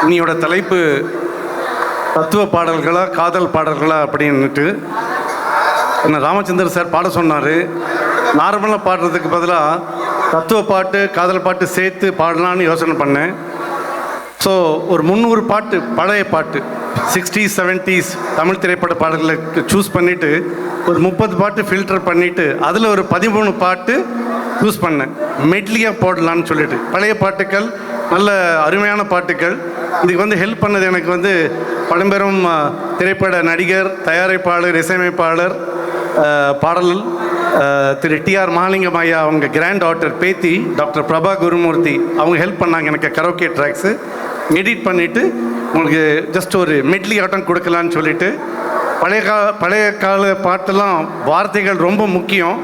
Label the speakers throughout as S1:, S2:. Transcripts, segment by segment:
S1: இன்னையோட தலைப்பு தத்துவ பாடல்களா காதல் பாடல்களா அப்படின்னுட்டு என்ன ராமச்சந்திரன் சார் பாட சொன்னார். நார்மலாக பாடுறதுக்கு பதிலாக தத்துவ பாட்டு காதல் பாட்டு சேர்த்து பாடலான்னு யோசனை பண்ணேன். ஸோ ஒரு 300 பாட்டு, பழைய பாட்டு 60s 70s தமிழ் திரைப்பட பாடல்களை சூஸ் பண்ணிவிட்டு ஒரு 30 பாட்டு ஃபில்டர் பண்ணிவிட்டு அதில் ஒரு 13 பாட்டு சூஸ் பண்ணேன். மெட்லியாக போடலான்னு சொல்லிட்டு பழைய பாட்டுக்கள், நல்ல அருமையான பாட்டுக்கள். இதுக்கு ஹெல்ப் பண்ணது எனக்கு பழம்பெரும் திரைப்பட நடிகர், தயாரிப்பாளர், இசையமைப்பாளர், பாடல் திரு டிஆர் மகாலிங்கம் ஐயா, அவங்க கிராண்ட் டாட்டர் பேத்தி டாக்டர் பிரபா குருமூர்த்தி, அவங்க ஹெல்ப் பண்ணாங்க எனக்கு கரோக்கே ட்ராக்ஸு எடிட் பண்ணிவிட்டு உங்களுக்கு ஜஸ்ட் ஒரு மெட்லி ஆட்டம் கொடுக்கலான்னு சொல்லிட்டு. பழைய கால பாட்டெல்லாம் வார்த்தைகள் ரொம்ப முக்கியம்.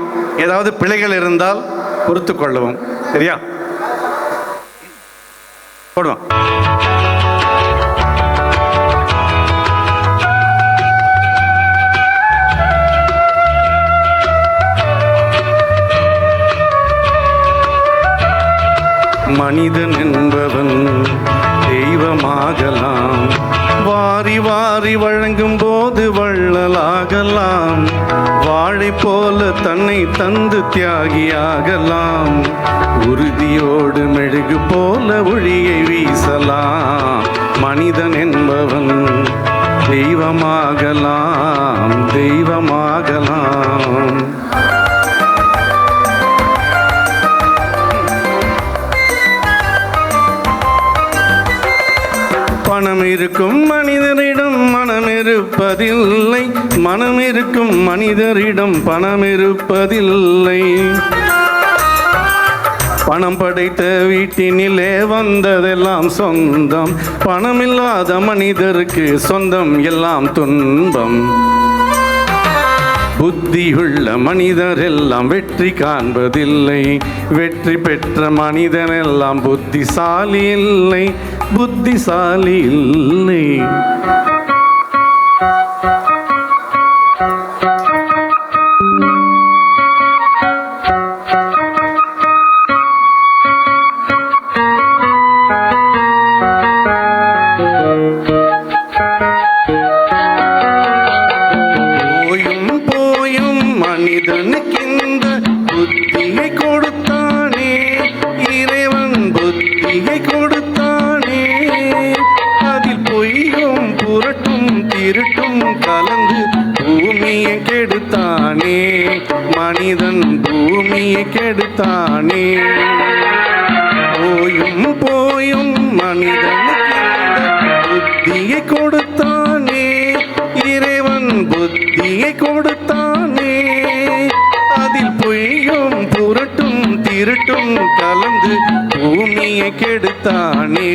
S1: ஏதாவது பிழைகள் இருந்தால் பொறுத்து கொள்ளவும். சரியா? போடுவோம். மனிதன் என்பவன் தெய்வமாகலாம், வாரி வாரி வழங்கும் போது வள்ளலாகலாம், வாழை போல தன்னை தந்து தியாகியாகலாம், உறுதியோடு மெழுகு போல ஒளியை வீசலாம். மனிதன் என்பவன் தெய்வமாகலாம், தெய்வமாகலாம். பணம் இருக்கும் மனிதரிடம் மனம் இருப்பதில்லை, மனம் இருக்கும் மனிதரிடம் பணம் இருப்பதில்லை. பணம் படைத்த வீட்டினிலே வந்ததெல்லாம் சொந்தம், பணமில்லாத மனிதருக்கு சொந்தம் எல்லாம் துன்பம். புத்தியுள்ள மனிதர் எல்லாம் வெற்றி காண்பதில்லை, வெற்றி பெற்ற மனிதன் எல்லாம் புத்திசாலி இல்லை, புத்திசாலி இல்லை. மனிதனுக்கிந்த புத்தியை கொடுத்தானே இறைவன், புத்தியை கொடுத்தானே. அதில் பொய்யும் புரட்டும் திருட்டும் கலந்து பூமியை கெடுத்தானே, மனிதன் பூமியை கெடுத்தானே. போயும் போயும் மனிதனுக்கிந்த புத்தியை கொடுத்தானே இறைவன், புத்தியை கொடுத்தானே. அதில் பொய்யும் புரட்டும் திருட்டும் கலந்து பூமியை கெடுத்தானே,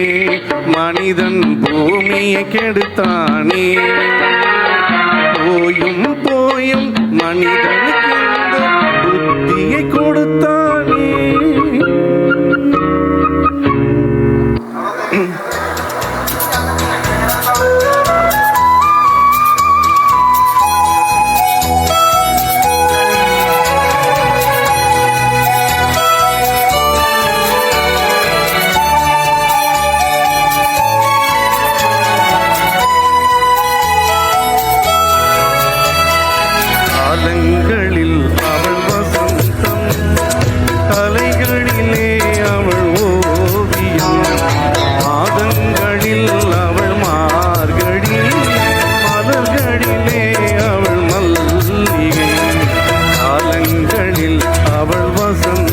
S1: மனிதன் பூமியை கெடுத்தானே. போயும் போயும் மனிதனுக்கு இந்த புத்தியை கொடுத்தானே. காலங்களில் அவள் வசந்தம், கலைகளிலே அவள் ஓவியம், மாதங்களில் அவள் மார்கழி, மலர்களிலே அவள் மல்லிகை. காலங்களில் அவள் வசந்தம்.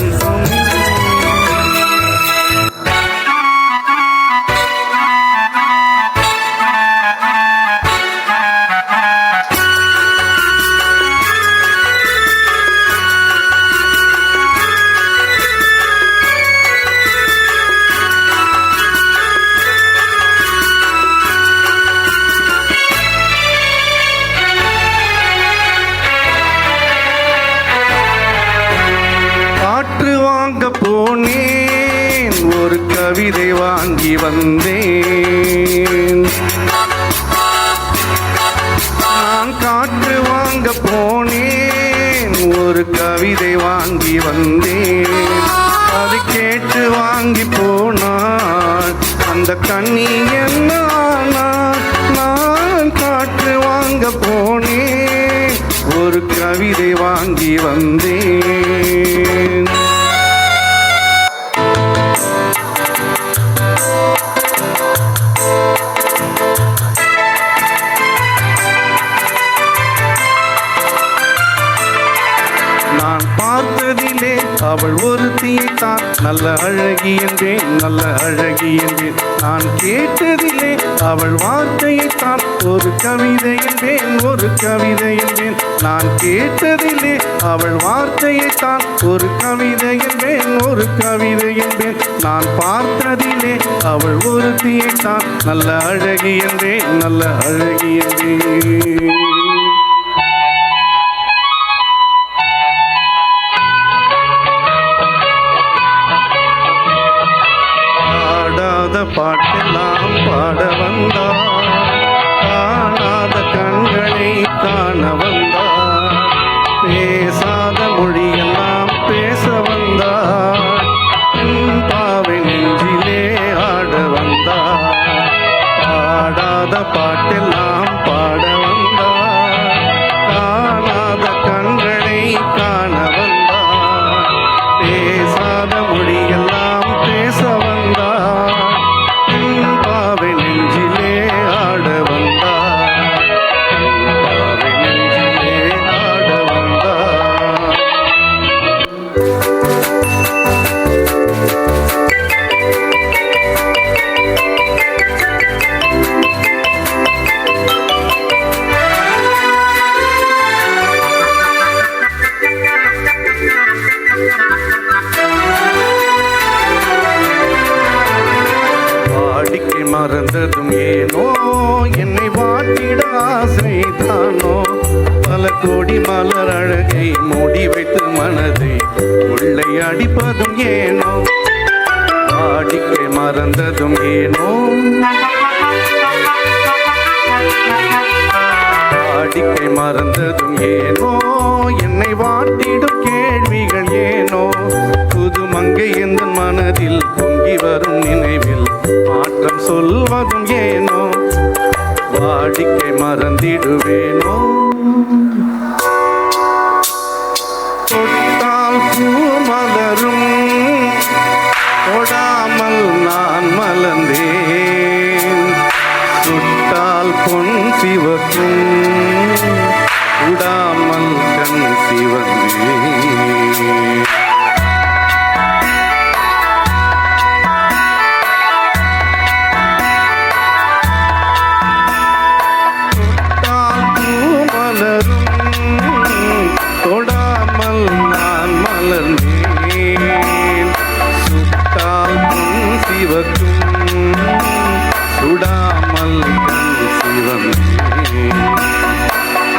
S1: வாங்க போனேன், ஒரு கவிதை வாங்கி வந்தேன். நான் காற்று வாங்க போனேன், ஒரு கவிதை வாங்கி வந்தேன். அது கேட்டு வாங்கி போனாள், அந்த அந்த கண்ணி என்ன நான் காற்று வாங்க போனேன், ஒரு கவிதை வாங்கி வந்தேன். நான் பார்த்ததிலே அவள் ஒருத்தியைத்தான் நல்ல அழகி என்றேன், நல்ல அழகி என்றேன். நான் கேட்டதிலே அவள் வார்த்தையைத்தான் ஒரு கவிதை என்றேன், ஒரு கவிதை என்றேன். நான் கேட்டதிலே அவள் வார்த்தையைத்தான் ஒரு கவிதை என்றேன், ஒரு கவிதை என்றேன். நான் பார்த்ததிலே அவள் ஒருத்தியைத்தான் நல்ல அழகி என்றேன், நல்ல அழகி என்றேன். பாட்டெல்லாம் பாட வந்தார், காணாத கண்களை காண வந்தார், பேசாத மொழியெல்லாம் பேச வந்தார், பாவை நெஞ்சிலே ஆட வந்தார். பாடாத பாட்டெல்லாம் பாட வந்தார், காணாத கண்களை காண வந்தார், பேசாத மொழியெல்லாம் பேச வந்தார், பாவை நெஞ்சிலே ஆட வந்தார், பாவை நெஞ்சிலே ஆட வந்தார். வாடிக்கை மறந்ததும் ஏனோ, என்னை வாட்டிட ஆசைதானோ, பல கோடி மலர் அழகை மூடி வைத்து மனதை உள்ளை அடிப்பதும் ஏனோ. வாடிக்கை மறந்ததும் ஏனோ, வாடிக்கை மறந்ததும் ஏனோ, என்னை வாட்டிடும் கேள்விகள் ஏனோ. புது மங்கை எந்த மனதில் பொங்கி வரும் நினைவில் மாற்றம் சொல்வதும் ஏனோ. வாடிக்கை மறந்திடுவேனோ, தொட்டால் பூ மலரும், தொடாமல் நான் மலர்ந்தேன், சுட்டால் பொன் சிவக்கும், சுடாமல் கண் சிவந்தேன். தொடாமல் நான் மலர்ந்தேன், சுட்டால் பொன் சிவக்கும், சுடாமல் கண் சிவந்தேன்.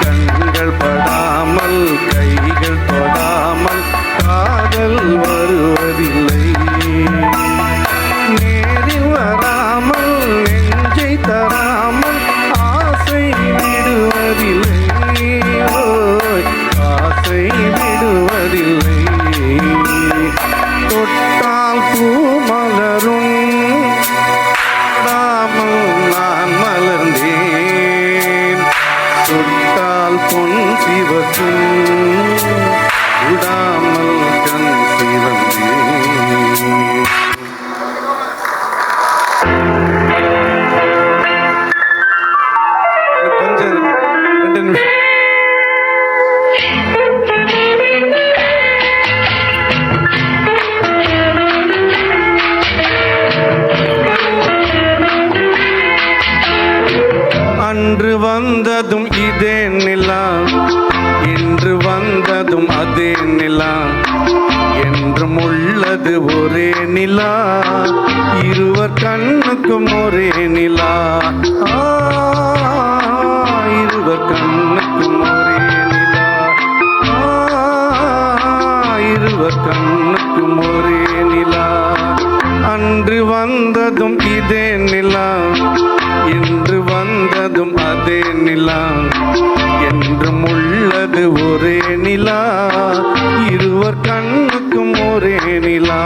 S1: கண்கள் படாமல் கைகள் தொடாமல் காதல் வருவதில்லை, நேரில் வராமல் நெஞ்சை தராமல் ஆசை விடுவதில்லை, ஆசை விடுவதில்லை. தொட்டால் பூ மலரும், தொடாமல் நான் மலர்ந்தேன், சுட்டால் பொன் சிவக்கும், சுடாமல் கண் சிவந்தேன். கொஞ்சம் 2 நிமிஷம். அன்று வந்ததும் இதே நிலா, இன்று வந்ததும் அதே நிலா, என்றும் உள்ளது ஒரே நிலா, இருவர் கண்ணுக்கும் ஒரே நிலா, இருவர் கண்ணுக்கும் ஒரே நிலா, இருவர் கண்ணுக்கும் ஒரே நிலா. அன்று வந்ததும் இதே நிலா, இன்று வந்ததும் அதே நிலா, என்றும் உள்ளது ஒரே நிலா, இருவர் கண்ணுக்கும் ஒரே நிலா,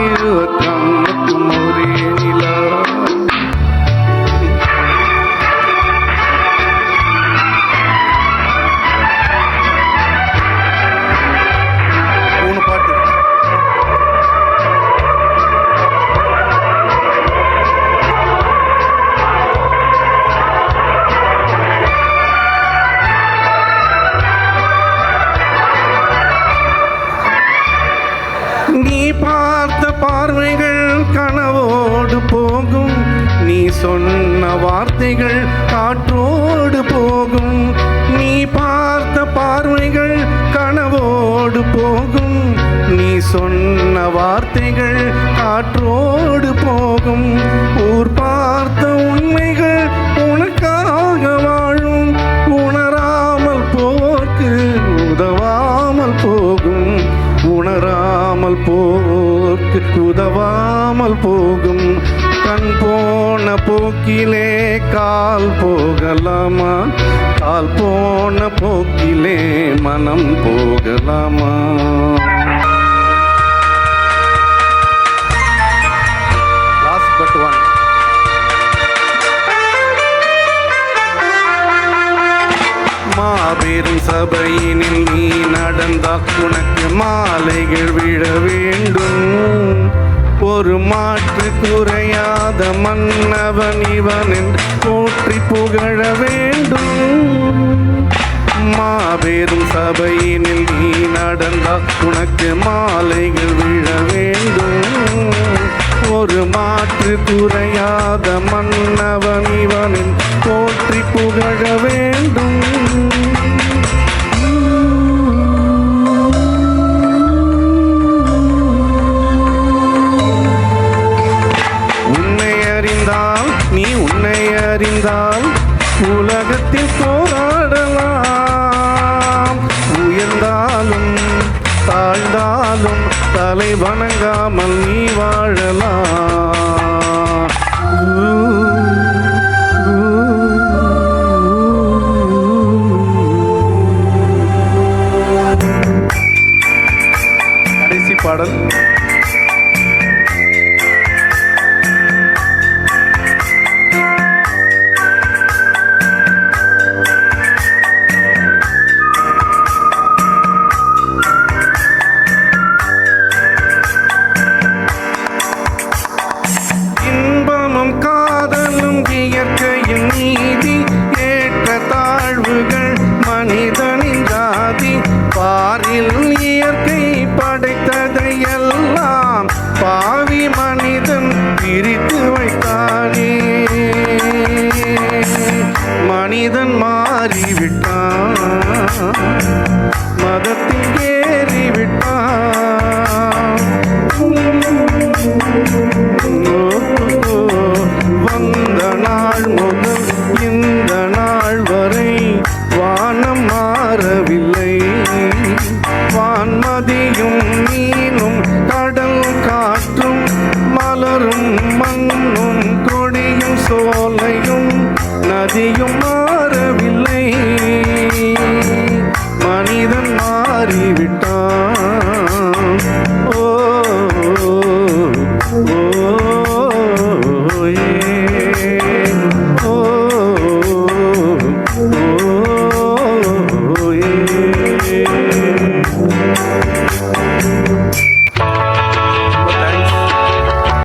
S1: இருவர் கண்ணு சொன்ன வார்த்தைகள் காற்றோடு போகும், நீ பார்த்த பார்வைகள் கனவோடு போகும். நீ சொன்ன வார்த்தைகள் காற்றோடு போகும், ஊர் பார்த்த உண்மைகள் உனக்காக வாழும். உணராமல் போக்கு உதவாமல் போகும், உணராமல் போக்கு உதவாமல் போகும். கண் போன போக்கிலே கால் போகலாமா, கால் போன போக்கிலே மனம் போகலாமா? Last but one. மாபெரும் சபையினில் நீ நடந்தால் உனக்கு மாலைகள் விழ வேண்டும். ஒரு மாற்று குறையாத மன்னவன் இவன் என்று போற்றி புகழ வேண்டும். மாபெரும் சபையினில் நீ நடந்தால் உனக்கு மாலைகள் விழ வேண்டும். ஒரு மாற்று குறையாத மன்னவன் இவன் என்று போற்றி புகழ வேண்டும். நீ உன்னை அறிந்தால் உலகத்தில் போராடலாம். உயர்ந்தாலும் தாழ்ந்தாலும் தலை வணங்காமல் நீ வாழலாம். கடைசி பாடல். இயற்கையின் நீதி ஏற்ற தாழ்வுகள் மனிதனின் ஜாதி. பாரில் இயற்கை படைத்ததை எல்லாம் பாவி மனிதன் பிரித்து வைத்தானே. மனிதன் மாறிவிட்டான், மதத்தில் ஏறிவிட்டான். வந்த நாள் முதல் இந்த நாள் வரை வானம் மாறவில்லை. வான்மதியும் மீனும் கடல் காற்றும் மலரும் மண்ணும் கொடியும் சோலையும் நதியும்